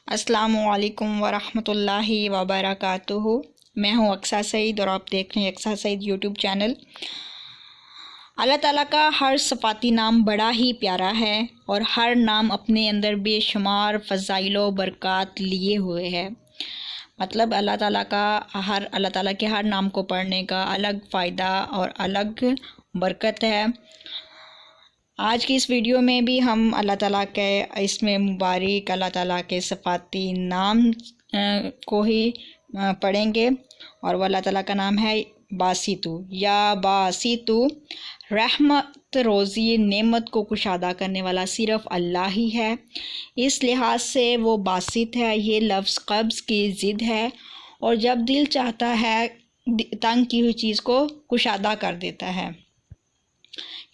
السلام علیکم ورحمۃ اللہ وبرکاتہ۔ میں ہوں اقصیٰ سعید اور آپ دیکھ رہے ہیں اقصیٰ سعید یوٹیوب چینل۔ اللہ تعالیٰ کا ہر صفاتی نام بڑا ہی پیارا ہے اور ہر نام اپنے اندر بے شمار فضائل و برکات لیے ہوئے ہے۔ مطلب اللہ تعالیٰ کے ہر نام کو پڑھنے کا الگ فائدہ اور الگ برکت ہے۔ آج کی اس ویڈیو میں بھی ہم اللہ تعالیٰ کے اسم مبارک، اللہ تعالیٰ کے صفاتی نام کو ہی پڑھیں گے، اور وہ اللہ تعالیٰ کا نام ہے باسطو یا باسطو۔ رحمت، روزی، نعمت کو کشادہ کرنے والا صرف اللہ ہی ہے، اس لحاظ سے وہ باسط ہے۔ یہ لفظ قبض کی ضد ہے، اور جب دل چاہتا ہے تنگ کی ہوئی چیز کو کشادہ کر دیتا ہے،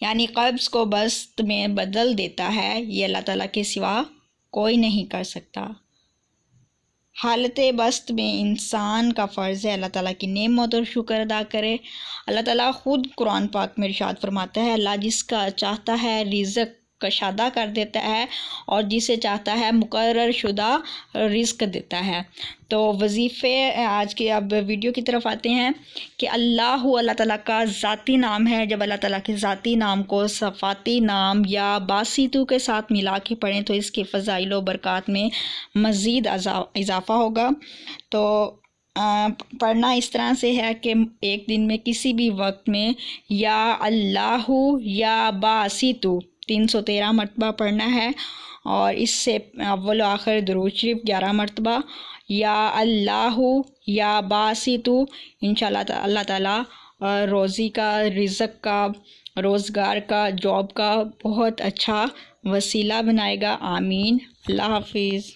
یعنی قبض کو بسط میں بدل دیتا ہے۔ یہ اللہ تعالیٰ کے سوا کوئی نہیں کر سکتا۔ حالت بسط میں انسان کا فرض ہے اللہ تعالیٰ کی نعمت اور شکر ادا کرے۔ اللہ تعالیٰ خود قرآن پاک میں ارشاد فرماتا ہے، اللہ جس کا چاہتا ہے رزق کشادہ کر دیتا ہے اور جسے چاہتا ہے مقرر شدہ رزق دیتا ہے۔ تو وظیفے آج کے اب ویڈیو کی طرف آتے ہیں کہ اللہ تعالیٰ کا ذاتی نام ہے۔ جب اللہ تعالیٰ کے ذاتی نام کو صفاتی نام یا باسطو کے ساتھ ملا کے پڑھیں تو اس کے فضائل و برکات میں مزید اضافہ ہوگا۔ تو پڑھنا اس طرح سے ہے کہ ایک دن میں کسی بھی وقت میں یا اللہ یا باسطو 313 مرتبہ پڑھنا ہے، اور اس سے اول و آخر درود شریف 11 مرتبہ، یا اللہ یا باسطو۔ انشاءاللہ اللہ تعالیٰ روزی کا، رزق کا، روزگار کا، جاب کا بہت اچھا وسیلہ بنائے گا۔ آمین۔ اللہ حافظ۔